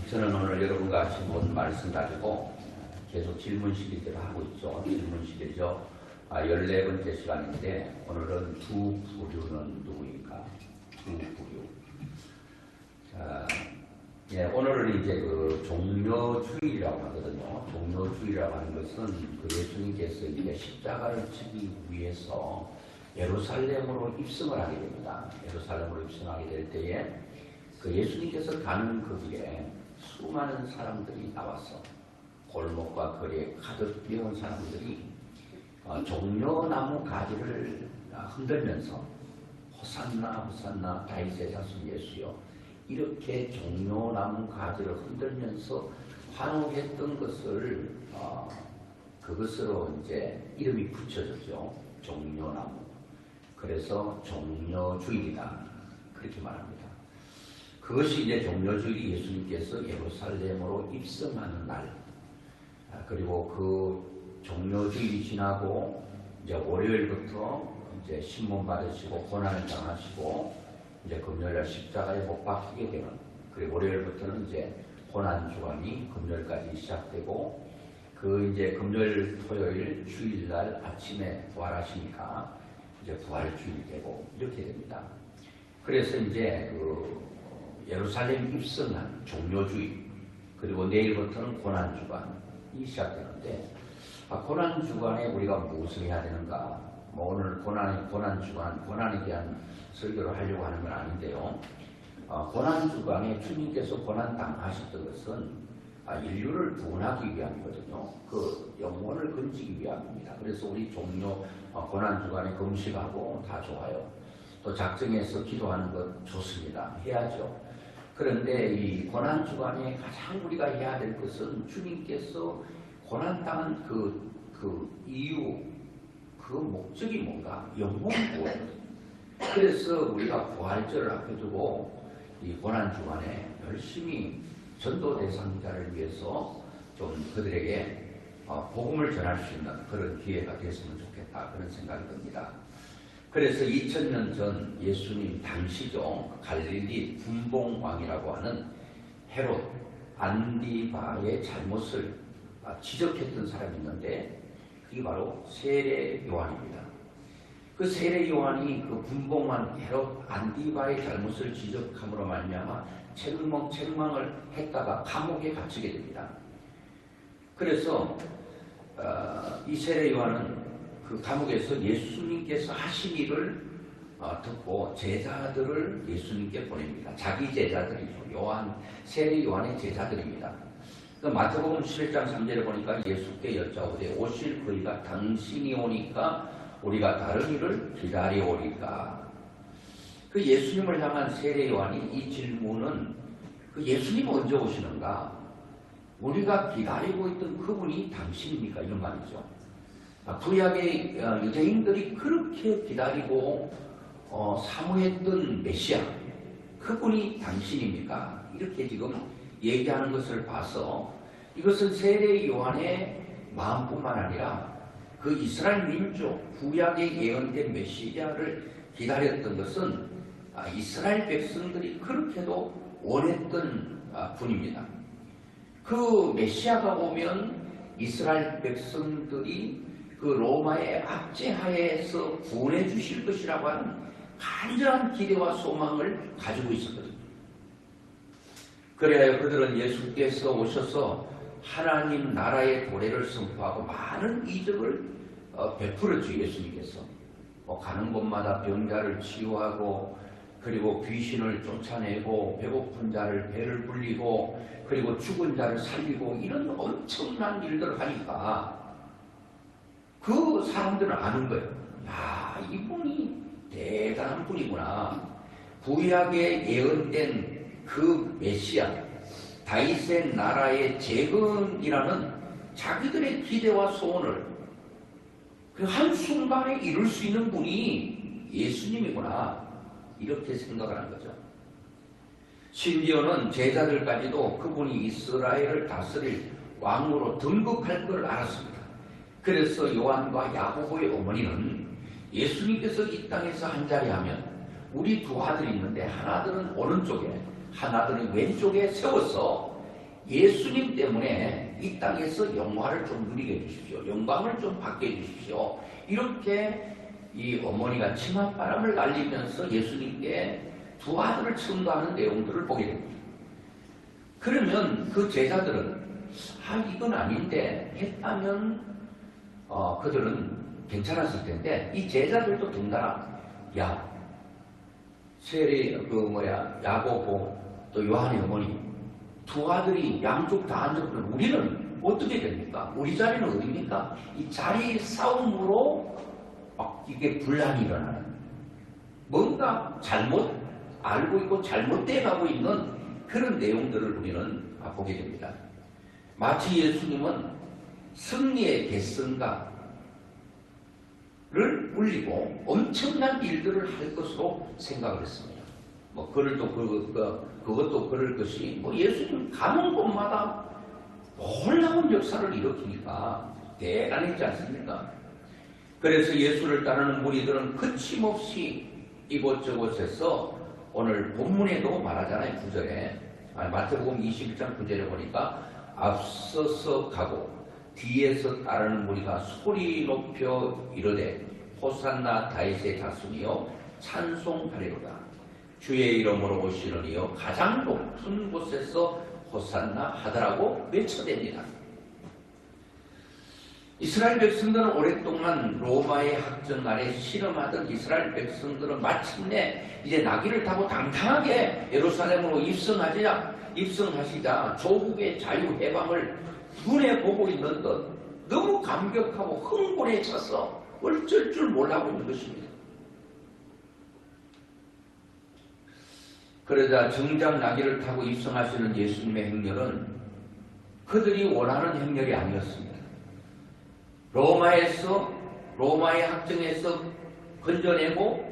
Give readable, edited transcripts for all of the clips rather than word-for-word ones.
저는 오늘 여러분과 같이 본 말씀 가지고 계속 질문 시리즈를 하고 있죠. 질문 시리즈죠. 14번째 시간인데 오늘은 두 부류는 누구인가? 두 부류. 자, 예, 오늘은 이제 그 종려주일이라고 하거든요. 종려주일이라고 하는 것은 그 예수님께서 이제 십자가를 지기 위해서 예루살렘으로 입성을 하게 됩니다. 예루살렘으로 입성하게 될 때에 그 예수님께서 가는 그 길에 수많은 사람들이 나와서 골목과 거리에 가득 뛰어온 사람들이 종려나무 가지를 흔들면서 호산나 호산나 다윗의 자손 예수여, 이렇게 종려나무 가지를 흔들면서 환호했던 것을 그것으로 이제 이름이 붙여졌죠. 종려나무. 그래서 종려주일이다, 그렇게 말합니다. 그것이 이제 종려주일이 예수님께서 예루살렘으로 입성하는 날, 그리고 그 종려주일이 지나고 이제 월요일부터 이제 신문 받으시고 고난을 당하시고 이제 금요일날 십자가에 못 박히게 되는, 그리고 월요일부터는 이제 고난 주간이 금요일까지 시작되고, 그 이제 금요일, 토요일, 주일날 아침에 부활하시니까 이제 부활주일이 되고 이렇게 됩니다. 그래서 이제 그 예루살렘 입성한 종려주일, 그리고 내일부터는 고난주간이 시작되는데, 고난주간에 우리가 무엇을 해야 되는가? 오늘 고난주간, 고난에 대한 설교를 하려고 하는 건 아닌데요. 고난주간에 주님께서 고난당하셨던 것은 인류를 구원하기 위함이거든요. 그 영혼을 건지기 위함입니다. 그래서 우리 고난주간에 금식하고 다 좋아요. 또 작정해서 기도하는 것 좋습니다. 해야죠. 그런데 이 고난주간에 가장 우리가 해야 될 것은 주님께서 고난당한 그 이유, 그 목적이 뭔가? 영혼 구원이거든요. 그래서 우리가 부활절을 앞에 두고 이 고난주간에 열심히 전도 대상자를 위해서 좀 그들에게 복음을 전할 수 있는 그런 기회가 됐으면 좋겠다, 그런 생각이 듭니다. 그래서 2000년 전 예수님 당시죠. 갈릴리 분봉왕이라고 하는 헤롯 안디바의 잘못을 지적했던 사람이 있는데, 그게 바로 세례 요한입니다. 그 세례 요한이 그 분봉왕 헤롯 안디바의 잘못을 지적함으로 말미암아 책망을 했다가 감옥에 갇히게 됩니다. 그래서 이 세례 요한은 그 감옥에서 예수님께서 하신 일을 듣고 제자들을 예수님께 보냅니다. 자기 제자들이죠. 세례 요한의 제자들입니다. 마태복음 11장 3절에 보니까 예수께 여짜오되 오실 그이가 당신이 오니까 우리가 다른 일을 기다려오리까. 그 예수님을 향한 세례 요한이 이 질문은, 그 예수님 언제 오시는가? 우리가 기다리고 있던 그분이 당신입니까? 이런 말이죠. 구약의 유대인들이 그렇게 기다리고 사모했던 메시아, 그분이 당신입니까? 이렇게 지금 얘기하는 것을 봐서 이것은 세례 요한의 마음뿐만 아니라 그 이스라엘 민족, 구약의 예언된 메시아를 기다렸던 것은 이스라엘 백성들이 그렇게도 원했던 분입니다. 그 메시아가 오면 이스라엘 백성들이 그 로마의 압제하에서 구원해 주실 것이라고 하는 간절한 기대와 소망을 가지고 있었거든요. 그래야 그들은 예수께서 오셔서 하나님 나라의 도래를 선포하고 많은 이적을 베풀었죠. 예수님께서 가는 곳마다 병자를 치유하고, 그리고 귀신을 쫓아내고, 배고픈 자를 배를 불리고, 그리고 죽은 자를 살리고, 이런 엄청난 일들을 하니까 그 사람들은 아는 거예요. 야, 이분이 대단한 분이구나. 구약에 예언된 그 메시아, 다윗의 나라의 재건이라는 자기들의 기대와 소원을 그 한순간에 이룰 수 있는 분이 예수님이구나, 이렇게 생각을 한 거죠. 심지어는 제자들까지도 그분이 이스라엘을 다스릴 왕으로 등극할 걸 알았습니다. 그래서 요한과 야고보의 어머니는 예수님께서 이 땅에서 한자리 하면 우리 두 아들이 있는데 하나들은 오른쪽에 하나들은 왼쪽에 세워서 예수님 때문에 이 땅에서 영화를 좀 누리게 해주십시오. 영광을 좀 받게 해주십시오. 이렇게 이 어머니가 치맛바람을 날리면서 예수님께 두 아들을 청구하는 내용들을 보게 됩니다. 그러면 그 제자들은 이건 아닌데 했다면 그들은 괜찮았을 텐데 이 제자들도 덩달아 야고보 또 요한의 어머니 두 아들이 양쪽 다 앉았던 우리는 어떻게 됩니까? 우리 자리는 어디입니까? 이 자리 싸움으로 이게 분란이 일어나는 뭔가 잘못 알고 있고 잘못돼 가고 있는 그런 내용들을 우리는 보게 됩니다. 마치 예수님은 승리의 개선가를 울리고 엄청난 일들을 할 것으로 생각을 했습니다. 그것도 그럴 것이 예수님 가는 곳마다 놀라운 역사를 일으키니까 대단했지 않습니까? 그래서 예수를 따르는 무리들은 거침없이 이곳저곳에서 오늘 본문에도 말하잖아요. 9절에 마태복음 21장 9절에 보니까 앞서서 가고 뒤에서 따르는 무리가 소리 높여 이르되 호산나 다윗의 자손이여 찬송하리로다. 주의 이름으로 오시는 이여 가장 높은 곳에서 호산나 하더라고 외쳐댑니다. 이스라엘 백성들은 오랫동안 로마의 학정 아래 실험하던 이스라엘 백성들은 마침내 이제 나귀를 타고 당당하게 예루살렘으로 입성하시자 조국의 자유해방을 눈에 보고 있는 듯 너무 감격하고 흥분에 차서 어쩔 줄 몰라고 있는 것입니다. 그러자 정작 나귀를 타고 입성하시는 예수님의 행렬은 그들이 원하는 행렬이 아니었습니다. 로마의 학정에서 건져내고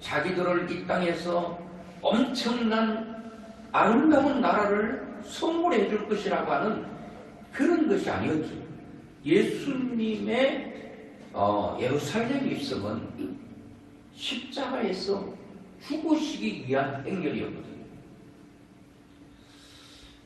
자기들을 이 땅에서 엄청난 아름다운 나라를 선물해 줄 것이라고 하는 그런 것이 아니었죠. 예수님의 예루살렘 입성은 십자가에서 죽으시기 위한 행렬이었거든요.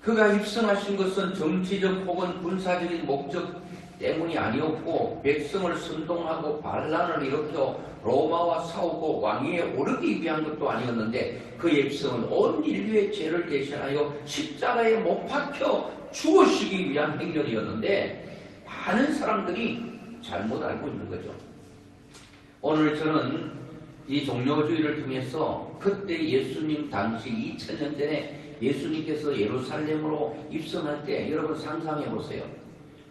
그가 입성하신 것은 정치적 혹은 군사적인 목적 때문이 아니었고 백성을 선동하고 반란을 일으켜 로마와 싸우고 왕위에 오르기 위한 것도 아니었는데 그의 입성은 온 인류의 죄를 대신하여 십자가에 못 박혀 죽으시기 위한 행렬이었는데 많은 사람들이 잘못 알고 있는 거죠. 오늘 저는 이 종료주의를 통해서 그때 예수님 당시 2000년 전에 예수님께서 예루살렘으로 입성할 때 여러분 상상해 보세요.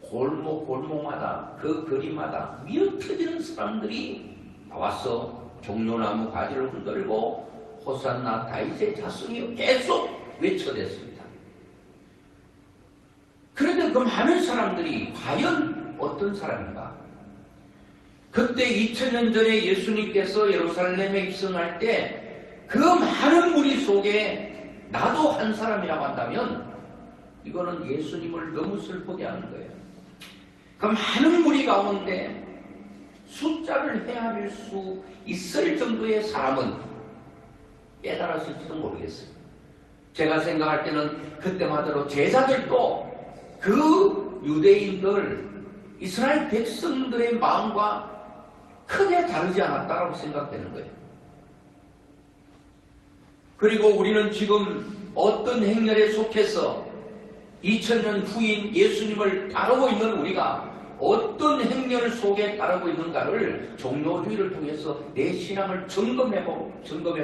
골목마다 그 거리마다 미어터지는 사람들이 나와서 종려나무 가지를 흔들고 호산나 다윗의 자손이여 계속 외쳐댔습니다. 그런데 그 많은 사람들이 과연 어떤 사람인가? 그때 2000년 전에 예수님께서 예루살렘에 입성할 때 그 많은 무리 속에 나도 한 사람이라고 한다면 이거는 예수님을 너무 슬프게 하는 거예요. 그 많은 무리 가운데 숫자를 헤아릴 수 있을 정도의 사람은 깨달았을지도 모르겠어요. 제가 생각할 때는 그때마다로 제자들도 그 유대인들, 이스라엘 백성들의 마음과 크게 다르지 않았다고 생각되는 거예요. 그리고 우리는 지금 어떤 행렬에 속해서 2000년 후인 예수님을 따르고 있는 우리가 어떤 행렬 속에 따르고 있는가를 종료주의를 통해서 내 신앙을 점검해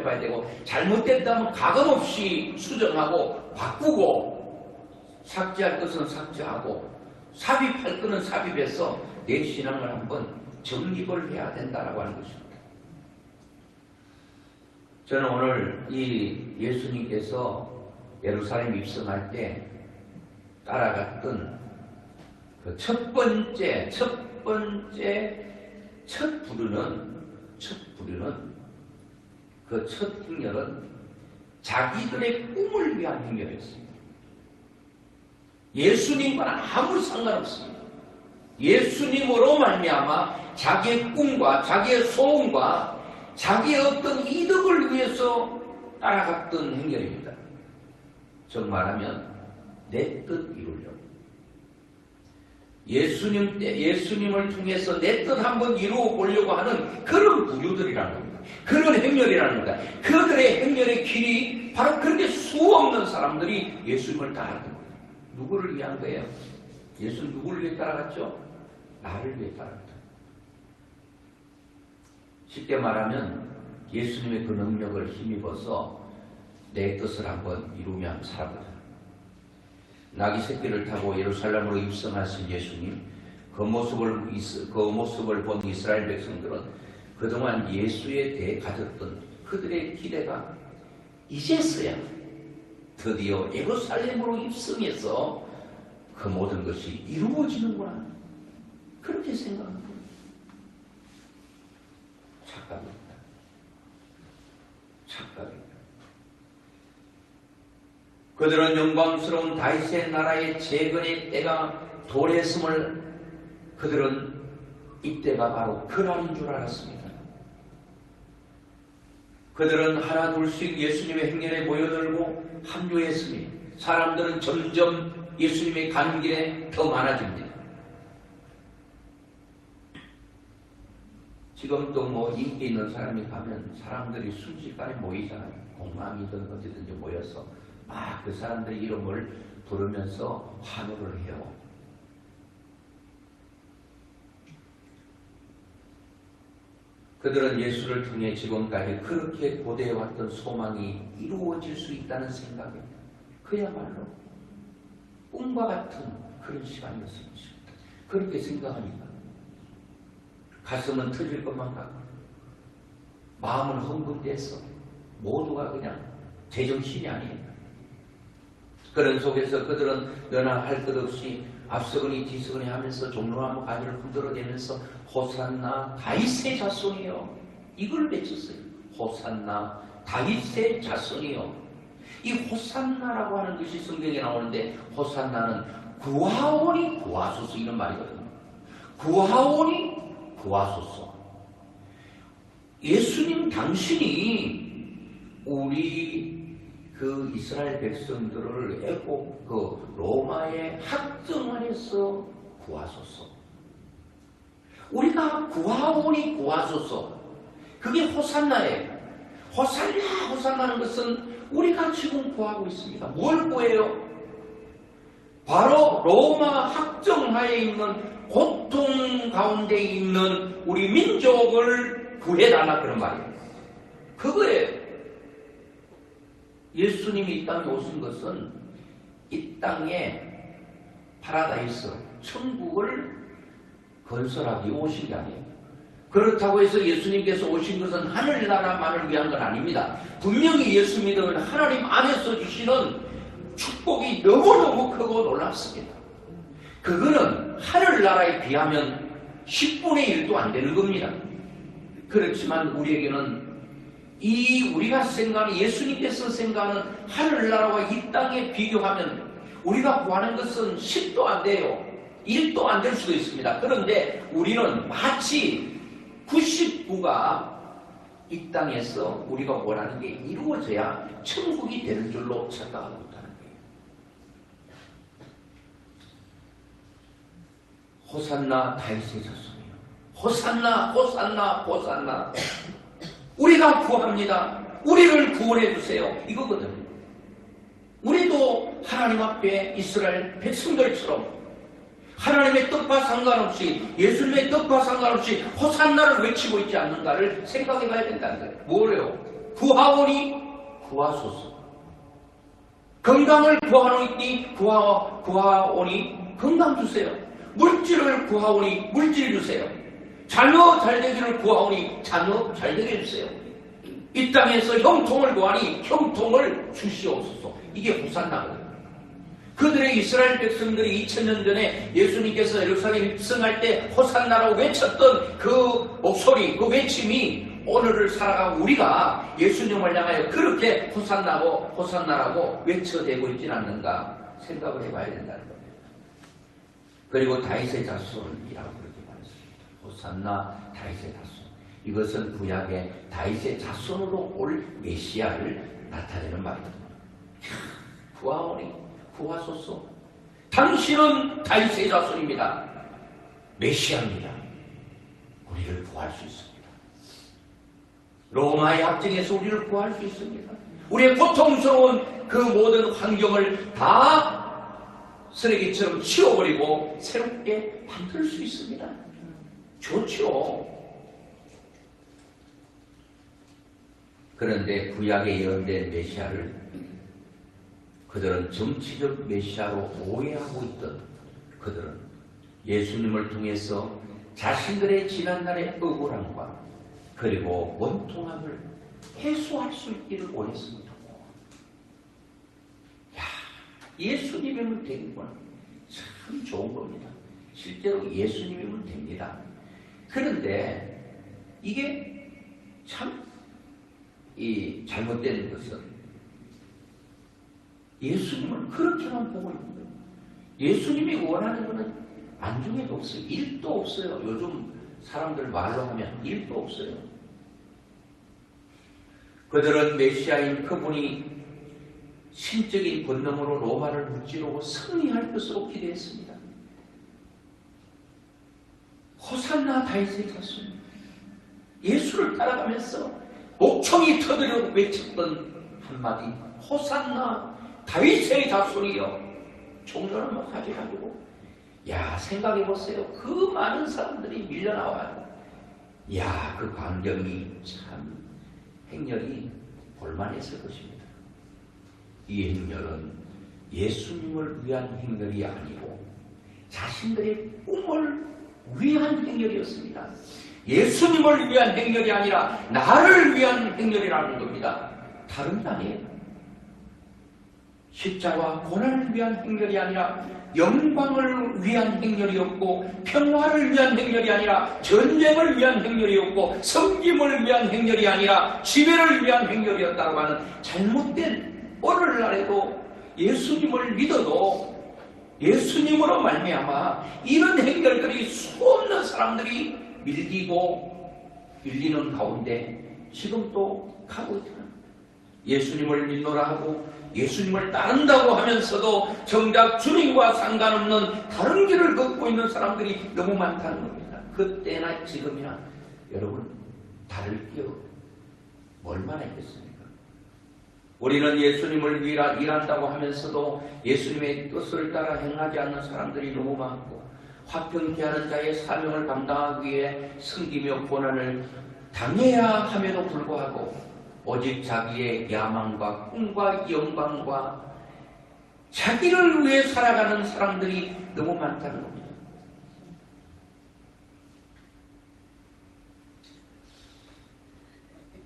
봐야 되고 잘못됐다면 가감없이 수정하고 바꾸고 삭제할 것은 삭제하고 삽입할 것은 삽입해서 내 신앙을 한번 정립을 해야 된다라고 하는 것입니다. 저는 오늘 이 예수님께서 예루살렘 입성할 때 따라갔던 그 첫 부류는 그 첫 행렬은 자기들의 꿈을 위한 행렬이었습니다. 예수님과는 아무 상관없습니다. 예수님으로 말미암아 자기의 꿈과 자기의 소원과 자기의 어떤 이득을 위해서 따라갔던 행렬입니다. 즉 말하면 내 뜻 이루려고. 예수님을 통해서 내 뜻 한번 이루어 보려고 하는 그런 부류들이라는 겁니다. 그런 행렬이라는 겁니다. 그들의 행렬의 길이 바로 그렇게 수없는 사람들이 예수님을 따라간 거예요. 누구를 위한 거예요? 예수는 누구를 위해 따라갔죠? 나를 위해 따라갔다. 쉽게 말하면 예수님의 그 능력을 힘입어서 내 뜻을 한번 이루면 살아보자. 나귀 새끼를 타고 예루살렘으로 입성하신 예수님, 그 모습을 본 이스라엘 백성들은 그동안 예수에 대해 가졌던 그들의 기대가 이제서야 드디어 예루살렘으로 입성해서 그 모든 것이 이루어지는구나, 그렇게 생각합니다. 착각입니다. 착각입니다. 그들은 영광스러운 다윗의 나라의 재건의 때가 도래했음을 그들은 이때가 바로 그날인 줄 알았습니다. 그들은 하나 둘씩 예수님의 행렬에 모여들고 합류했으니 사람들은 점점 예수님의 가는 길에 더 많아집니다. 지금도 뭐 인기 있는 사람이 가면 사람들이 순식간에 모이잖아요. 공항이든 어디든지 모여서 막 그 사람들의 이름을 부르면서 환호를 해요. 그들은 예수를 통해 지금까지 그렇게 고대해왔던 소망이 이루어질 수 있다는 생각에 그야말로 꿈과 같은 그런 시간이었습니다. 그렇게 생각하니까 가슴은 터질 것만 같고 마음은 흥분돼서 모두가 그냥 제정신이 아니에요. 그런 속에서 그들은 너나 할 것 없이 앞서거니 뒤서거니 하면서 종로나무 가지를 흔들어대면서 호산나 다윗의 자손이요, 이걸 외쳤어요. 호산나 다윗의 자손이요. 이 호산나라고 하는 것이 성경에 나오는데 호산나는 구하오니 구하소서 이런 말이거든요. 구하오니 구하소서. 예수님 당신이 우리 그 이스라엘 백성들을 애국 그 로마의 학정 안에서 구하소서. 우리가 구하오니 구하소서. 그게 호산나예요. 호산나, 호산나는 것은 우리가 지금 구하고 있습니다. 뭘 구해요? 바로 로마 학정하에 있는 고통 가운데 있는 우리 민족을 구해달라, 그런 말이에요. 그거예요. 예수님이 이 땅에 오신 것은 이 땅에 파라다이스, 천국을 건설하기 오신 게 아니에요. 그렇다고 해서 예수님께서 오신 것은 하늘나라만을 위한 건 아닙니다. 분명히 예수 믿으면 하나님 안에서 주시는 축복이 너무너무 크고 놀랍습니다. 그거는 하늘나라에 비하면 10분의 1도 안 되는 겁니다. 그렇지만 우리에게는 우리가 생각하는, 예수님께서 생각하는 하늘나라와 이 땅에 비교하면 우리가 구하는 것은 10도 안 돼요. 1도 안 될 수도 있습니다. 그런데 우리는 마치 99가 이 땅에서 우리가 원하는 게 이루어져야 천국이 되는 줄로 착각하고 있다는 거예요. 호산나 다윗의 자손이요. 호산나, 호산나, 호산나. 우리가 구합니다. 우리를 구원해 주세요. 이거거든요. 우리도 하나님 앞에 이스라엘 백성들처럼 하나님의 뜻과 상관없이, 예수님의 뜻과 상관없이 호산나를 외치고 있지 않는가를 생각해 봐야 된다는 거예요. 뭐래요? 구하오니 구하소서. 건강을 구하오니 건강 주세요. 물질을 구하오니 물질 주세요. 자녀 잘되기를 구하오니 자녀 잘되게 해주세요. 이 땅에서 형통을 구하니 형통을 주시옵소서. 이게 호산나거든요. 그들의 이스라엘 백성들이 2000년 전에 예수님께서 예루살렘 입성할 때 호산나라고 외쳤던 그 목소리, 그 외침이 오늘을 살아가고 우리가 예수님을 향하여 그렇게 호산나라고 외쳐대고 있지는 않는가 생각을 해봐야 된다는 겁니다. 그리고 다윗의 자손이라고 그렇게 말했습니다. 호산나 다윗의 자손. 이것은 구약의 다윗의 자손으로 올 메시아를 나타내는 말입니다. 구하오니 구하소서. 당신은 다윗의 자손입니다. 메시아입니다. 우리를 구할 수 있습니다. 로마의 합정에서 우리를 구할 수 있습니다. 우리의 고통스러운 그 모든 환경을 다 쓰레기처럼 치워버리고 새롭게 만들 수 있습니다. 좋죠. 그런데 구약에 예언된 메시아를 그들은 정치적 메시아로 오해하고 있던 그들은 예수님을 통해서 자신들의 지난날의 억울함과 그리고 원통함을 해소할 수 있기를 원했습니다. 야, 예수님이면 되는 건 참 좋은 겁니다. 실제로 예수님이면 됩니다. 그런데 이게 참 이 잘못된 것은 예수님을 그렇게만 보고 있는 거예요. 예수님이 원하는 것은 안중에도 없어요. 1도 없어요. 요즘 사람들 말로 하면 1도 없어요. 그들은 메시아인 그분이 신적인 권능으로 로마를 무찌르고 승리할 것으로 기대했습니다. 호산나 다윗의 자손. 예수를 따라가면서 목청이 터지려고 외쳤던 한마디, 호산나 다윗의 자손이여. 종려는 뭐 가져가지고, 야, 생각해보세요. 그 많은 사람들이 밀려나와요. 야, 그 광경이 참 행렬이 볼만했을 것입니다. 이 행렬은 예수님을 위한 행렬이 아니고 자신들의 꿈을 위한 행렬이었습니다. 예수님을 위한 행렬이 아니라 나를 위한 행렬이라는 겁니다. 다른 게 아니에요. 십자가 고난을 위한 행렬이 아니라 영광을 위한 행렬이었고, 평화를 위한 행렬이 아니라 전쟁을 위한 행렬이었고, 섬김을 위한 행렬이 아니라 지배를 위한 행렬이었다고 하는 잘못된 오늘날에도 예수님을 믿어도 예수님으로 말미암아 이런 행렬들이 수없는 사람들이 밀리는 가운데 지금 또 가고 있다. 예수님을 믿노라 하고 예수님을 따른다고 하면서도 정작 주님과 상관없는 다른 길을 걷고 있는 사람들이 너무 많다는 겁니다. 그때나 지금이나 여러분 다를 게 얼마나 있겠습니까? 우리는 예수님을 위해 일한다고 하면서도 예수님의 뜻을 따라 행하지 않는 사람들이 너무 많고, 화평케 하는 자의 사명을 감당하기 위해 섬기며 고난을 당해야 함에도 불구하고 오직 자기의 야망과 꿈과 영광과 자기를 위해 살아가는 사람들이 너무 많다는 겁니다.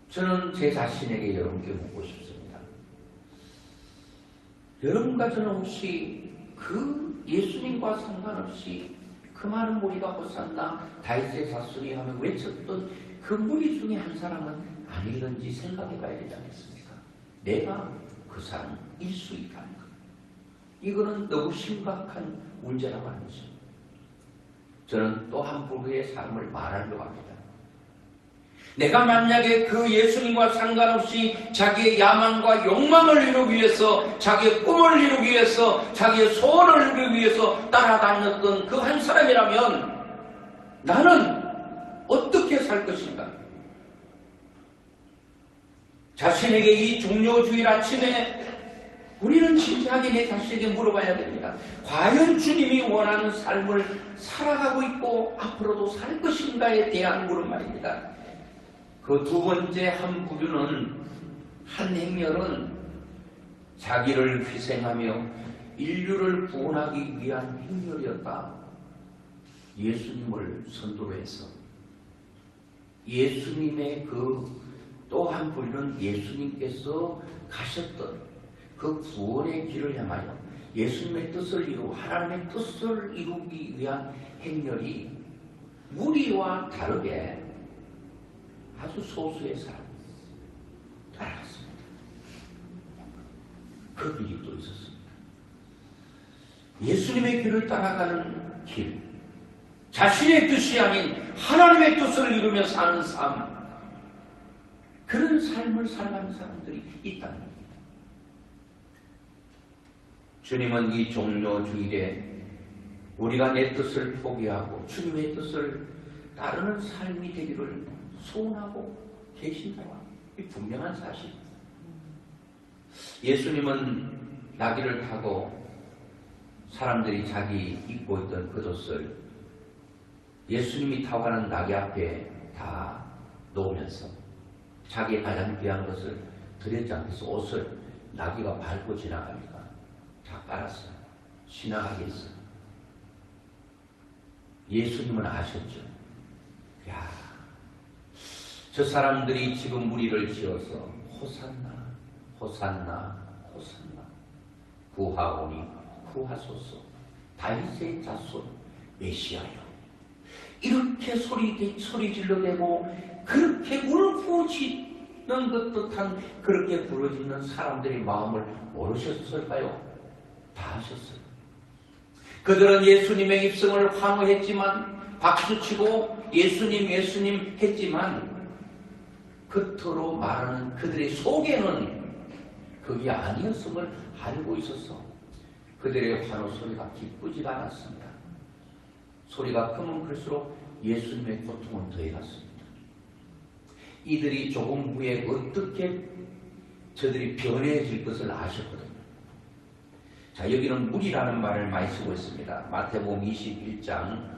저는 제 자신에게 여러분께 묻고 싶습니다. 여러분과 저는 혹시 그 예수님과 상관없이 그 많은 무리가 호산나 다윗의 자손이 하며 외쳤던 그 무리 중에 한 사람은 아니든지 생각해 봐야 되지 않겠습니까? 내가 그 사람일 수 있다는 것. 이거는 너무 심각한 문제라고 하는 것입니다. 저는 또 한 부류의 삶을 말하려고 합니다. 내가 만약에 그 예수님과 상관없이 자기의 야망과 욕망을 이루기 위해서, 자기의 꿈을 이루기 위해서, 자기의 소원을 이루기 위해서 따라다녔던 그 한 사람이라면 나는 어떻게 살 것인가? 자신에게 이 종료주일 아침에 우리는 진지하게 내 자신에게 물어봐야 됩니다. 과연 주님이 원하는 삶을 살아가고 있고 앞으로도 살 것인가에 대한 물음말입니다. 그 두 번째 한 부류는, 한 행렬은 자기를 희생하며 인류를 구원하기 위한 행렬이었다. 예수님을 선두로 해서 예수님의 그 또 한 부류는 예수님께서 가셨던 그 구원의 길을 향하여 예수님의 뜻을 이루고 하나님의 뜻을 이루기 위한 행렬이 무리와 다르게 아주 소수의 사람 따라갔습니다. 그 길이 또 있었습니다. 예수님의 길을 따라가는 길, 자신의 뜻이 아닌 하나님의 뜻을 이루며 사는 삶, 그런 삶을 살아가는 사람들이 있다는 겁니다. 주님은 이 종료 주일에 우리가 내 뜻을 포기하고 주님의 뜻을 따르는 삶이 되기를 소원하고 계신다. 이 분명한 사실. 예수님은 나귀를 타고 사람들이 자기 입고 있던 겉옷을 예수님이 타고 가는 나귀 앞에 다 놓으면서 자기의 가장 귀한 것을 드렸지 않겠어. 옷을 나귀가 밟고 지나가니까 다 깔았어요. 지나가게 했어요. 예수님은 아셨죠. 야, 저 사람들이 지금 무리를 지어서 호산나, 호산나, 호산나, 구하오니 구하소서, 다윗의 자손 메시아여, 이렇게 소리 질러대고 그렇게 울부짖는 것 듯한 그렇게 부르짖는 사람들의 마음을 모르셨을까요? 다 아셨어요. 그들은 예수님의 입성을 환호했지만, 박수치고 예수님 예수님 했지만 겉으로 말하는 그들의 속에는 그게 아니었음을 알고 있어서 그들의 환호 소리가 기쁘지가 않았습니다. 소리가 크면 클수록 예수님의 고통은 더해갔습니다. 이들이 조금 후에 어떻게 저들이 변해질 것을 아셨거든요. 자, 여기는 무리라는 말을 많이 쓰고 있습니다. 마태복음 21장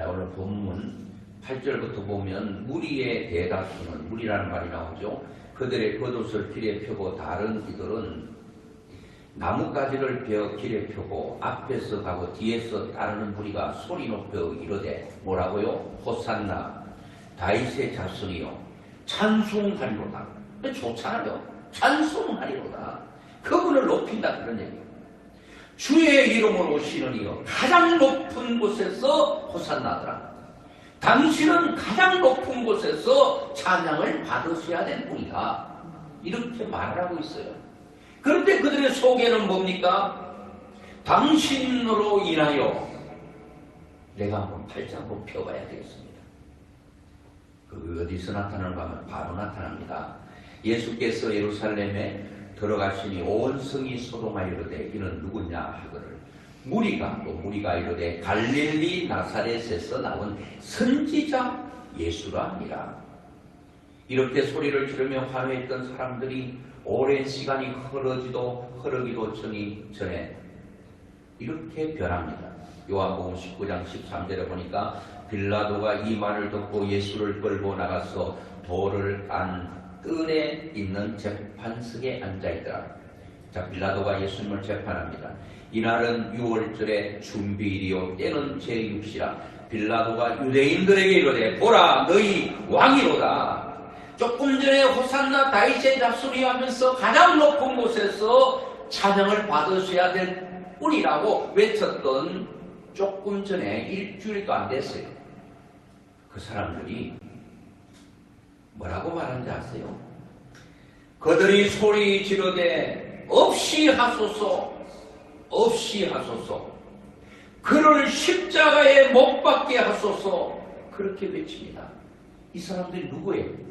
오늘 본문 8절부터 보면 무리의 대다수는, 무리라는 말이 나오죠. 그들의 겉옷을 길에 펴고 다른 이들은 나뭇가지를 베어 길에 펴고 앞에서 가고 뒤에서 따르는 무리가 소리 높여 이르되 뭐라고요? 호산나 다윗의 자손이요 찬송하리로다. 좋잖아요. 찬송하리로다. 그분을 높인다 그런 얘기예요. 주의 이름으로 오시는 이여 가장 높은 곳에서 호산나더라. 당신은 가장 높은 곳에서 찬양을 받으셔야 될 분이다. 이렇게 말을 하고 있어요. 그런데 그들의 속에는 뭡니까? 당신으로 인하여 내가 한번 팔짱 한번 펴봐야 되겠습니다. 그 어디서 나타나는가 하면 바로 나타납니다. 예수께서 예루살렘에 들어가시니 온 성이 소동하여 이르되 이는 누구냐 하거늘 무리가 이르되 갈릴리 나사렛에서 나온 선지자 예수라 하니라. 이렇게 소리를 지르며 환호했던 사람들이 오랜 시간이 흐르기도 전에 이렇게 변합니다. 요한복음 19장 13절에 보니까 빌라도가 이 말을 듣고 예수를 끌고 나가서 돌을 깐 뜰에 있는 재판석에 앉아있더라. 자, 빌라도가 예수님을 재판합니다. 이날은 6월절의 준비일이요 때는 제6시라. 빌라도가 유대인들에게 이르되 보라 너희 왕이로다. 조금 전에 호산나 다윗의 자손이 하면서 가장 높은 곳에서 찬양을 받으셔야 될 뿐이라고 외쳤던 조금 전에 일주일도 안 됐어요. 그 사람들이 뭐라고 말하는지 아세요? 그들이 소리 지르되 없이 하소서, 없이 하소서, 그를 십자가에 못 박게 하소서, 그렇게 외칩니다. 이 사람들이 누구예요?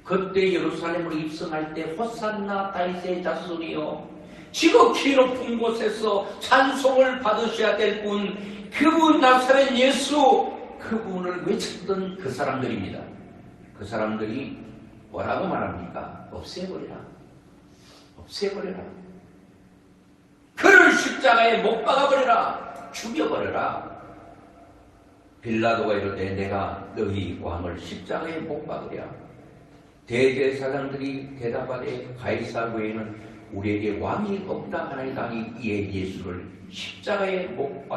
그때 예루살렘으로 입성할 때 호산나 다윗의 자손이요 지극히 높은 곳에서 찬송을 받으셔야 될 분, 그분 나사렛 예수, 그분을 외쳤던 그 사람들입니다. 그 사람들이 뭐라고 말합니까? 없애버려라. 없애버려라. 그를 십자가에 못 박아버려라. 죽여버려라. 빌라도가 이르되 내가 너희 왕을 십자가에 못 박으랴. 대제사장들이 대답하되 가이사 외에는 우리에게 왕이 없다 하나이다니 이에 예수를 십자가에 못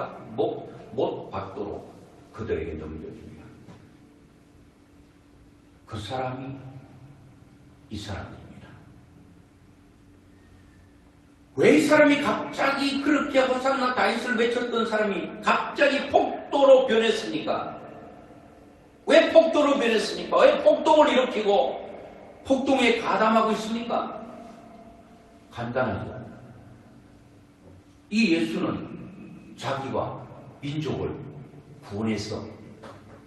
박도록 그들에게 넘겨줍니다. 그 사람이 이 사람입니다. 왜 이 사람이 갑자기 그렇게 호산나 다윗을 외쳤던 사람이 갑자기 폭도로 변했습니까? 왜 폭도로 변했습니까? 왜 폭동을 일으키고 폭동에 가담하고 있습니까? 간단하죠. 이 예수는 자기와 민족을 구원해서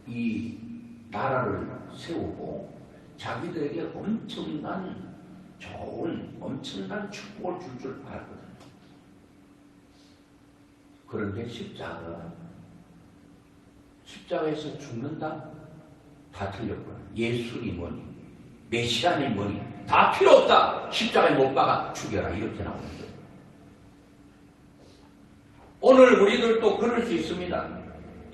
이 나라를 세우고 자기들에게 엄청난 축복을 줄 알았거든요. 그런데 십자가에서 죽는다? 다 틀렸구나. 예수니 뭐니 메시아니 뭐니 다 필요 없다. 십자가에 못 박아 죽여라. 이렇게 나오는 거예요. 오늘 우리들도 그럴 수 있습니다.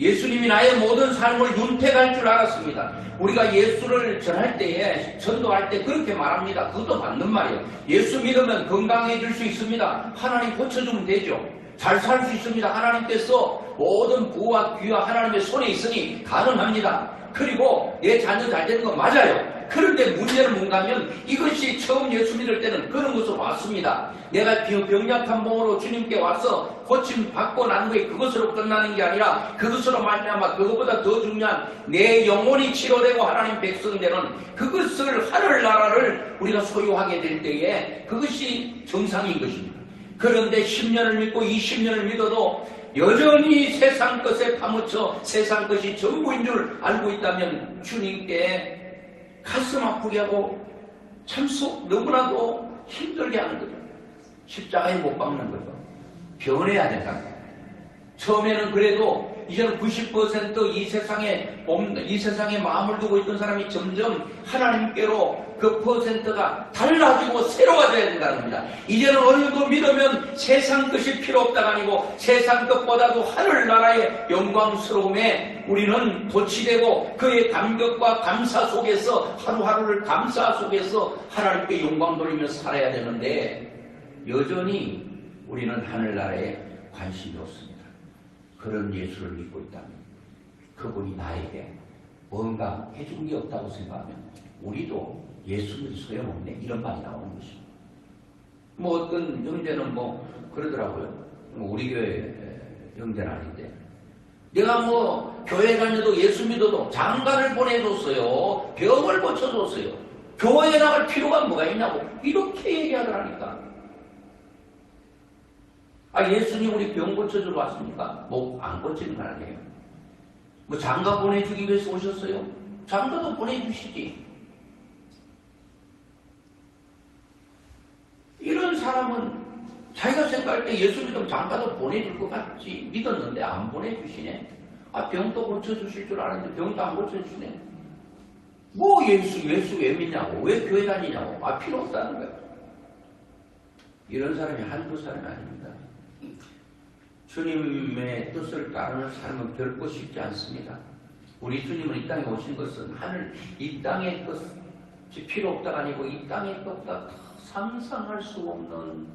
예수님이 나의 모든 삶을 윤택할 줄 알았습니다. 우리가 예수를 전할 때에, 전도할 때 그렇게 말합니다. 그것도 맞는 말이에요. 예수 믿으면 건강해질 수 있습니다. 하나님 고쳐주면 되죠. 잘 살 수 있습니다. 하나님께서 모든 부와 귀와 하나님의 손에 있으니 가능합니다. 그리고 내 자녀 잘 되는 건 맞아요. 그런데 문제는 뭔가 하면 이것이 처음 예수 믿을 때는 그런 것으로 왔습니다. 내가 병약한 몸으로 주님께 와서 고침 받고 난 후에 그것으로 끝나는 게 아니라 그것으로 말미암아 그것보다 더 중요한 내 영혼이 치료되고 하나님 백성 되는 그것을 하늘나라를 우리가 소유하게 될 때에 그것이 정상인 것입니다. 그런데 10년을 믿고 20년을 믿어도 여전히 세상 것에 파묻혀 세상 것이 전부인 줄 알고 있다면 주님께 가슴 아프게 하고 참속 너무나도 힘들게 하는 거죠. 십자가에 못 박는 거죠. 변해야 된다. 처음에는 그래도 이제는 90% 이 세상에 마음을 두고 있던 사람이 점점 하나님께로 그 퍼센트가 달라지고 새로워져야 된다는 겁니다. 이제는 어느 정도 믿으면 세상 것이 필요 없다가 아니고 세상 것보다도 하늘나라의 영광스러움에 우리는 도취되고 그의 감격과 감사 속에서 하루하루를 감사 속에서 하나님께 영광 돌리며 살아야 되는데 여전히 우리는 하늘나라에 관심이 없습니다. 그런 예수를 믿고 있다면 그분이 나에게 뭔가 해준 게 없다고 생각하면 우리도 예수 믿을 소용없네 이런 말이 나오는 것입니다. 뭐 어떤 형제는 뭐 그러더라고요. 우리 교회 형제는 아닌데 내가 뭐 교회 다녀도 예수 믿어도 장가를 보내줬어요. 병을 고쳐줬어요. 교회에 나갈 필요가 뭐가 있냐고 이렇게 얘기하더라니까. 아, 예수님 우리 병 고쳐주러 왔습니까? 뭐 안 고치는 건 아니에요. 뭐 장가 보내주기 위해서 오셨어요? 장가도 보내주시지. 이런 사람은 자기가 생각할 때 예수 믿으면 장가도 보내줄 것 같지 믿었는데 안 보내주시네. 아, 병도 고쳐주실 줄 알았는데 병도 안 고쳐주시네. 뭐 예수 왜 믿냐고, 왜 교회 다니냐고. 아, 필요 없다는 거야. 이런 사람이 한두 사람이 아닙니다. 주님의 뜻을 따르는 삶은 결코 쉽지 않습니다. 우리 주님은 이 땅에 오신 것은 이 땅의 것이 필요 없다가 아니고 이 땅의 것보다 상상할 수 없는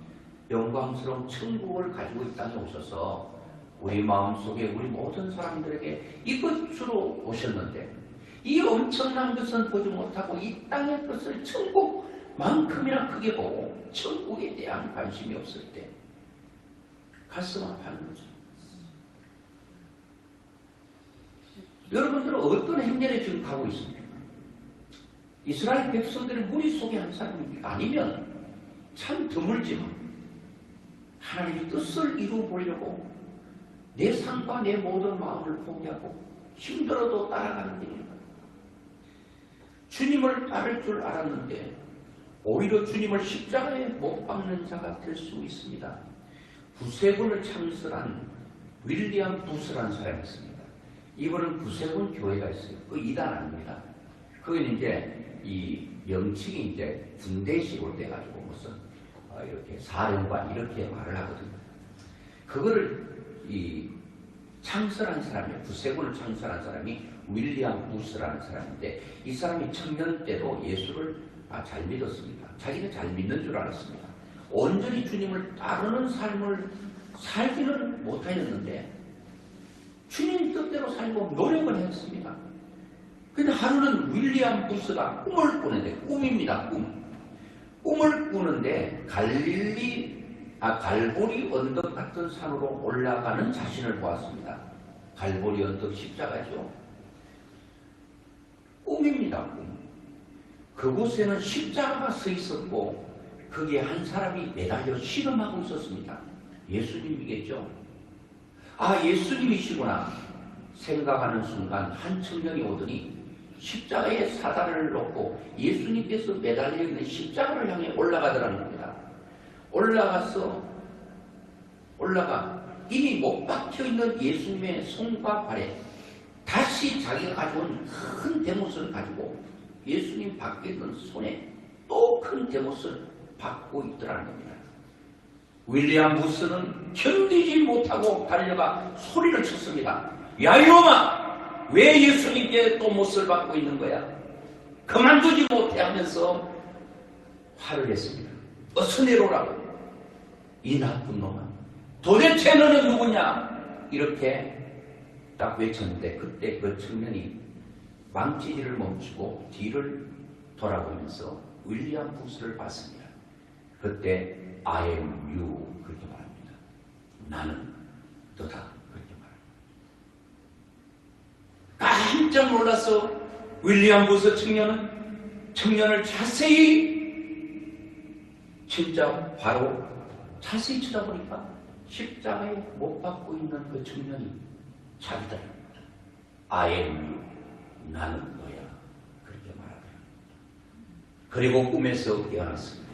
영광스러운 천국을 가지고 이 땅에 오셔서 우리 마음속에 우리 모든 사람들에게 이것으로 오셨는데 이 엄청난 것은 보지 못하고 이 땅의 것을 천국만큼이나 크게 보고 천국에 대한 관심이 없을 때 가슴 아파하는 거죠. 여러분들은 어떤 행렬에 지금 가고 있습니까? 이스라엘 백성들의 무리 속에 한 사람입니까? 아니면 참 드물지만 하나님의 뜻을 이루어보려고 내 삶과 내 모든 마음을 포기하고 힘들어도 따라가는 길입니다. 주님을 따를 줄 알았는데 오히려 주님을 십자가에 못 박는 자가 될 수 있습니다. 구세군을 창설한 윌리엄 부스라는 사람이 있습니다. 이분은 구세군 교회가 있어요. 그 이단 아닙니다. 그건 이제 이 명칭이 이제 군대식으로 돼가지고 무슨 이렇게 사령관 이렇게 말을 하거든요. 그거를 이 창설한 사람이 구세군을 창설한 사람이 윌리엄 부스라는 사람인데 이 사람이 청년 때도 예수를 잘 믿었습니다. 자기가 잘 믿는 줄 알았습니다. 온전히 주님을 따르는 삶을 살기는 못하였는데 주님 뜻대로 살고 노력을 했습니다. 근데 하루는 윌리엄 부스가 꿈을 꾸는데 꿈입니다. 꿈을 꾸는데 갈보리 언덕 같은 산으로 올라가는 자신을 보았습니다. 갈보리 언덕 십자가죠. 꿈입니다. 꿈. 그곳에는 십자가가 서 있었고 거기에 한 사람이 매달려 씨름하고 있었습니다. 예수님이겠죠. 아, 예수님이시구나 생각하는 순간 한 청년이 오더니 십자가에 사다리를 놓고 예수님께서 매달려 있는 십자가를 향해 올라가더라는 겁니다. 올라가 이미 못 박혀있는 예수님의 손과 발에 다시 자기가 가져온 큰 대못을 가지고 예수님 박혀있는 손에 또 큰 대못을 받고 있더라는 겁니다. 윌리엄 부스는 견디지 못하고 달려가 소리를 쳤습니다. 야 이놈아! 왜 예수님께 또 못을 받고 있는 거야? 그만두지 못해 하면서 화를 냈습니다. 어서 내려오라고. 이 나쁜 놈아. 도대체 너는 누구냐? 이렇게 딱 외쳤는데 그때 그 청년이 망치질을 멈추고 뒤를 돌아보면서 윌리엄 부스를 봤습니다. 그때 I am you 그렇게 말합니다. 나는 너다 그렇게 말합니다. 깜짝 놀라서 윌리엄 부스 청년을 자세히 진짜 바로 자세히 쳐다보니까 십자가에 못 박고 있는 그 청년이 자기다입니다. I am you 나는 너야 그렇게 말합니다. 그리고 꿈에서 깨어났습니다.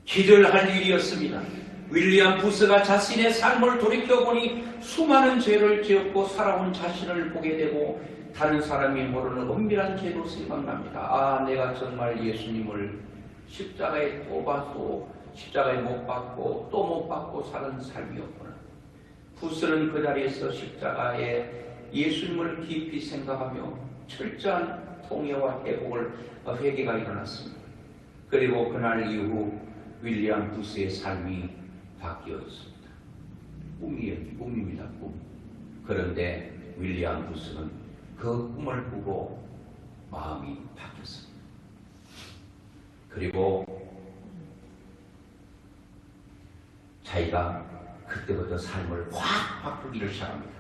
기절할 일이었습니다. 윌리엄 부스가 자신의 삶을 돌이켜보니 수많은 죄를 지었고 살아온 자신을 보게 되고 다른 사람이 모르는 은밀한 죄로 생각납니다. 아, 내가 정말 예수님을 십자가에 또 봐도 십자가에 못 박고 또 못 박고 사는 삶이었구나. 부스는 그 자리에서 십자가에 예수님을 깊이 생각하며 철저한 통회와 회개가 일어났습니다. 그리고 그날 이후 윌리엄 부스의 삶이 바뀌어 있습니다. 꿈입니다, 꿈. 그런데 윌리엄 부스는 그 꿈을 꾸고 마음이 바뀌었습니다. 그리고 자기가 그때부터 삶을 확 바꾸기를 시작합니다.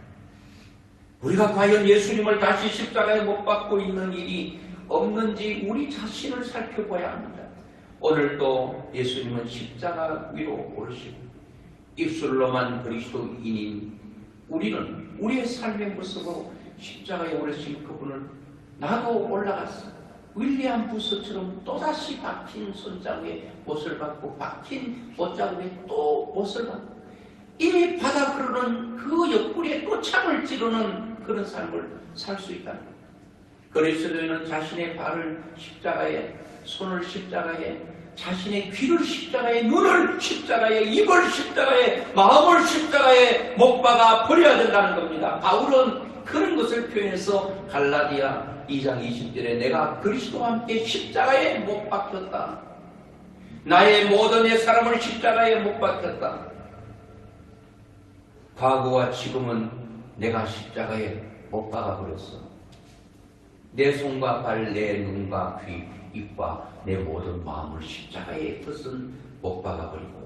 우리가 과연 예수님을 다시 십자가에 못 박고 있는 일이 없는지 우리 자신을 살펴봐야 합니다. 오늘도 예수님은 십자가 위로 오르시고 입술로만 그리스도인인 우리는 우리의 삶의 모습으로 십자가에 오르신 그분을 나도 올라갔어. 윌리엄 부스처럼 또다시 박힌 손자국에 못을 받고 박힌 옷자국에 또 못을 받고 이미 바다 흐르는 그 옆구리에 또 창을 찌르는 그런 삶을 살 수 있다는 겁니다. 그리스도인은 자신의 발을 십자가에, 손을 십자가에, 자신의 귀를 십자가에, 눈을 십자가에, 입을 십자가에, 마음을 십자가에 못 박아 버려야 된다는 겁니다. 바울은 그런 것을 표현해서 갈라디아 2장 20절에 내가 그리스도와 함께 십자가에 못 박혔다. 나의 모든 내 사람을 십자가에 못 박혔다. 과거와 지금은 내가 십자가에 못 박아버렸어. 내 손과 발, 내 눈과 귀, 입과 내 모든 마음을 십자가에 뜻은 못 박아버리고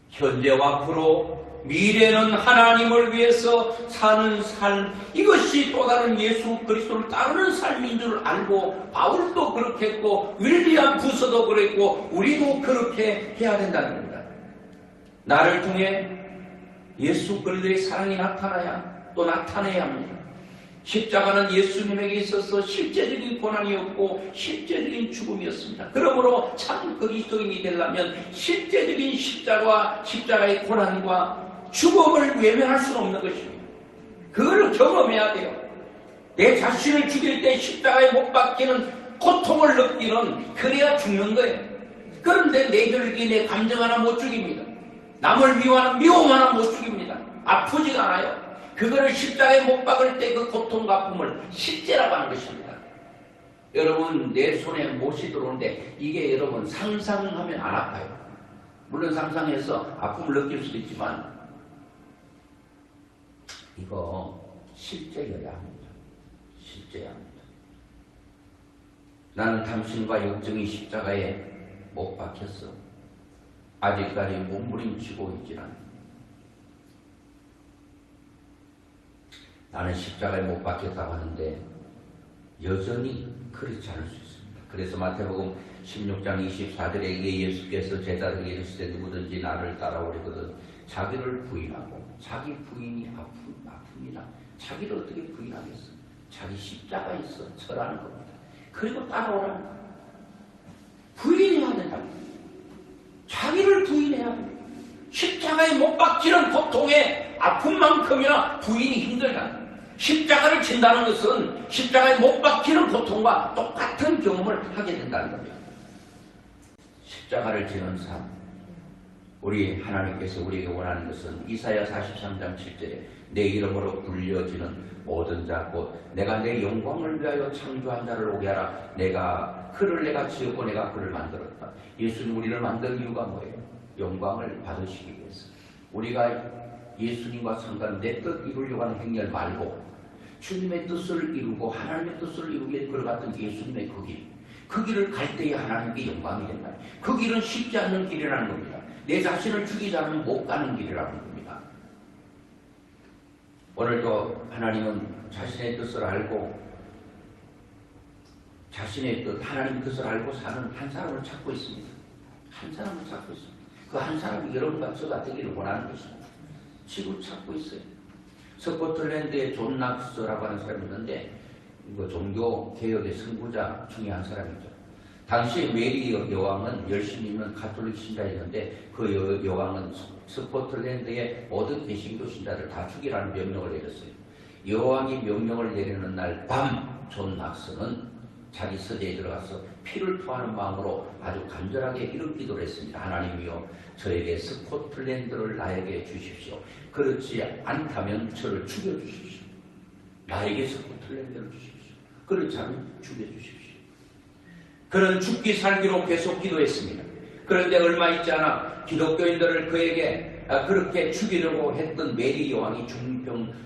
현재와 앞으로 미래는 하나님을 위해서 사는 삶, 이것이 또 다른 예수 그리스도를 따르는 삶인 줄 알고 바울도 그렇게 했고 윌리엄 부스도 그랬고 우리도 그렇게 해야 된다는 겁니다. 나를 통해 예수 그리스도의 사랑이 나타나야 또 나타내야 합니다. 십자가는 예수님에게 있어서 실제적인 고난이었고 실제적인 죽음이었습니다. 그러므로 참 그리스도인이 되려면 실제적인 십자가의 고난과 죽음을 외면할 수는 없는 것입니다. 그걸 경험해야 돼요. 내 자신을 죽일 때 십자가에 못 박히는 고통을 느끼는 그래야 죽는 거예요. 그런데 내 혈기, 내 감정 하나 못 죽입니다. 남을 미워하는 미움 하나 못 죽입니다. 아프지가 않아요. 그거를 십자가에 못 박을 때 그 고통과 아픔을 십제라고 하는 것입니다. 여러분 내 손에 못이 들어오는데 이게 여러분 상상하면 안 아파요. 물론 상상해서 아픔을 느낄 수도 있지만 이거 실제여야 합니다. 실제여야 합니다. 나는 당신과 욕정이 십자가에 못 박혔어. 아직까지 몸부림치고 있지는 않아. 나는 십자가에 못 박혔다고 하는데 여전히 그렇지 않을 수 있습니다. 그래서 마태복음 16장 24절에 예수께서 제자들에게 이르시되 누구든지 나를 따라오려거든 자기를 부인하고 자기 부인이 아픕니다. 자기를 어떻게 부인하겠어? 자기 십자가에서 절하는 겁니다. 그리고 따라오라는 겁니다. 부인해야 된다. 자기를 부인해야 됩니다. 십자가에 못 박히는 고통의 아픔만큼이나 부인이 힘들다. 십자가를 진다는 것은 십자가에 못 박히는 고통과 똑같은 경험을 하게 된다는 겁니다. 십자가를 지는 삶, 우리 하나님께서 우리에게 원하는 것은 이사야 43장 7절에 내 이름으로 불려지는 모든 자 곧 내가 내 영광을 위하여 창조한 자를 오게 하라. 그를 내가 지었고 내가 그를 만들었다. 예수님 우리를 만든 이유가 뭐예요? 영광을 받으시기 위해서. 우리가 예수님과 상관 내 뜻 이루려고 하는 행렬 말고 주님의 뜻을 이루고 하나님의 뜻을 이루기 위해 걸어갔던 예수님의 그 길을 갈 때에 하나님께 영광이 된다. 그 길은 쉽지 않는 길이라는 겁니다. 내 자신을 죽이지 않으면 못 가는 길이라는 겁니다. 오늘도 하나님은 자신의 뜻을 알고 자신의 뜻, 하나님의 뜻을 알고 사는 한 사람을 찾고 있습니다. 한 사람을 찾고 있습니다. 그 한 사람이 여러분과 저가 되기를 원하는 것입니다. 지금 찾고 있어요. 스코틀랜드의 존 낙스라고 하는 사람이 있는데 종교 개혁의 선구자 중에 한 사람이죠. 당시 메리 여왕은 열심히 있는 가톨릭 신자였는데 그 여왕은 스코틀랜드의 모든 개신교 신자들 다 죽이라는 명령을 내렸어요. 여왕이 명령을 내리는 날 밤 존 낙스는 자기 서재에 들어가서 피를 토하는 마음으로 아주 간절하게 이런 기도를 했습니다. 하나님이여 저에게 스코틀랜드를 나에게 주십시오. 그렇지 않다면 저를 죽여주십시오. 나에게 스코틀랜드를 주십시오. 그렇지 않으면 죽여주십시오. 그는 죽기 살기로 계속 기도했습니다. 그런데 얼마 있지 않아 기독교인들을 그에게 그렇게 죽이려고 했던 메리 여왕이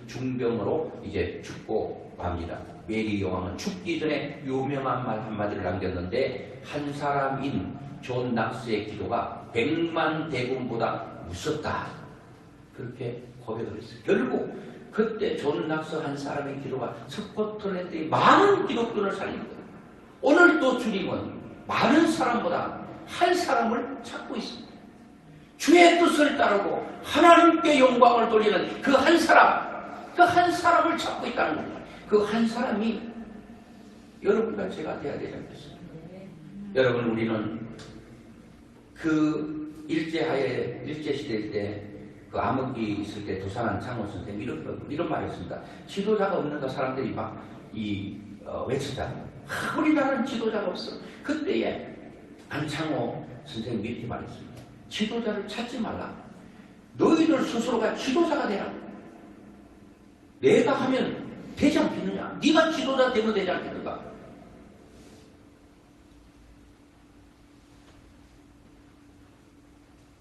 중병으로 이제 죽고 갑니다. 메리 여왕은 죽기 전에 유명한 말 한마디를 남겼는데 한 사람인 존 낙스의 기도가 100만 대군보다 무섭다. 그렇게 고백을 했어요. 결국 그때 존 낙스 한 사람의 기도가 스코틀랜드의 많은 기독교를 살린 거예요. 오늘 또 주님은 많은 사람보다 한 사람을 찾고 있습니다. 주의 뜻을 따르고 하나님께 영광을 돌리는 그 한 사람을 찾고 있다는 겁니다. 그 한 사람이 여러분과 제가 돼야 되지 않겠습니까? 여러분 우리는 그 일제시대 때 그 암흑기 있을 때 도산한 창호 선생님이 이런 말을 했습니다. 지도자가 없는가 사람들이 막 외치잖아요. 우리나라는 지도자가 없어. 그때에 안창호 선생님이 이렇게 말했습니다. 지도자를 찾지 말라. 너희들 스스로가 지도자가 되라. 내가 하면 되지 않겠느냐? 네가 지도자 되면 되지 않겠는가?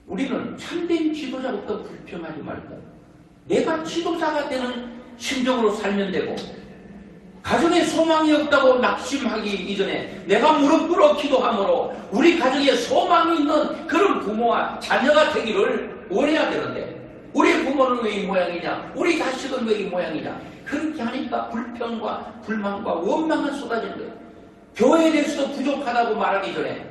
우리는 참된 지도자부터 불평하지 말고 내가 지도자가 되는 심정으로 살면 되고 가정에 소망이 없다고 낙심하기 이전에 내가 무릎 꿇어 기도함으로 우리 가정에 소망이 있는 그런 부모와 자녀가 되기를 원해야 되는데 우리 부모는 왜 이 모양이냐? 우리 자식은 왜 이 모양이냐? 그렇게 하니까 불평과 불만과 원망만 쏟아지는 거예요. 교회에 대해서 부족하다고 말하기 전에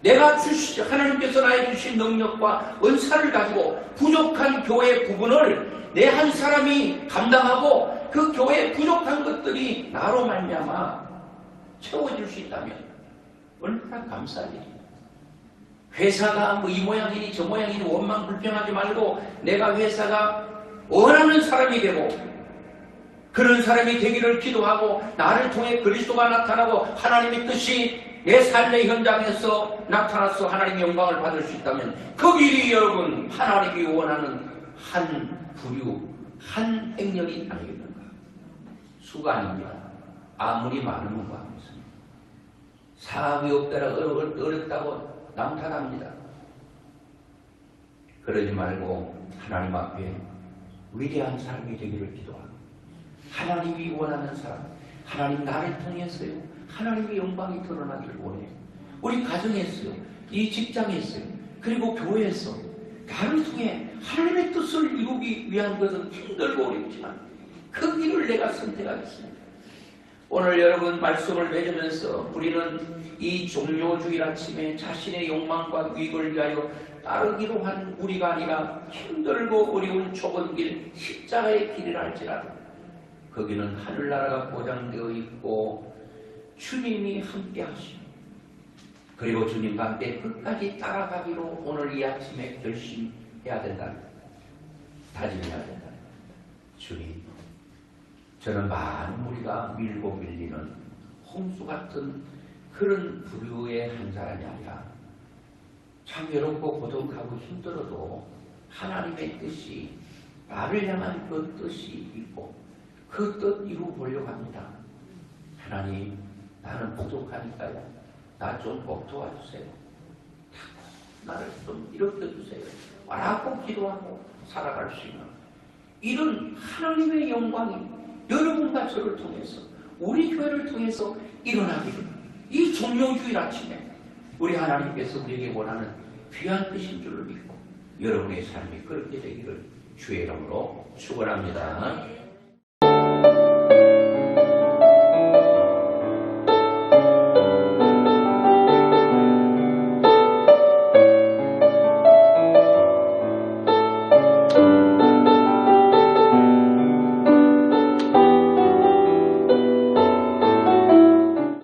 내가 하나님께서 나에게 주신 능력과 은사를 가지고 부족한 교회 부분을 내 한 사람이 감당하고 그 교회에 부족한 것들이 나로 말미암아 채워질 수 있다면 얼마나 감사할 일이에요. 회사가 뭐 이 모양이니 저 모양이니 원망 불평하지 말고 내가 회사가 원하는 사람이 되고 그런 사람이 되기를 기도하고 나를 통해 그리스도가 나타나고 하나님의 뜻이 내 삶의 현장에서 나타나서 하나님의 영광을 받을 수 있다면 그 길이 여러분 하나님이 원하는 한 부류, 한 행렬이 아니겠는가? 수가 아닙니다. 아무리 많으면 뭐하겠습니까? 사업이 없다라 어렵다고 남탓합니다. 그러지 말고 하나님 앞에 위대한 삶이 되기를 기도하고 하나님이 원하는 사람, 하나님 나를 통해서요. 하나님의 영광이 드러나기를 원해요. 우리 가정에서요. 이 직장에서요. 그리고 교회에서 나를 통해 하나님의 뜻을 이루기 위한 것은 힘들고 어렵지만 그 길을 내가 선택하겠습니다. 오늘 여러분 말씀을 맺으면서 우리는 이 종료주일 아침에 자신의 욕망과 유익을 위하여 따르기로 한 우리가 아니라 힘들고 어려운 좁은 길, 십자가의 길이라 할지라도 거기는 하늘나라가 보장되어 있고 주님이 함께 하시고 그리고 주님과 함께 끝까지 따라가기로 오늘 이 아침에 해야 된다는 거예요. 다짐해야 된다는 거예요. 주님, 저는 많은 우리가 밀고 밀리는 홍수 같은 그런 부류의 한 사람이 아니라 참 외롭고 고독하고 힘들어도 하나님의 뜻이 나를 향한 그 뜻이 있고 그 뜻 이루 보려고 합니다. 하나님, 나는 부족하니까요. 나 좀 꼭 도와주세요. 나를 좀 일으켜주세요. 라고 기도하고 살아갈 수 있는 이런 하나님의 영광이 여러분과 저를 통해서 우리 교회를 통해서 일어나기를 이 종료주일 아침에 우리 하나님께서 우리에게 원하는 귀한 뜻인 줄을 믿고 여러분의 삶이 그렇게 되기를 주의 이름으로 축원합니다.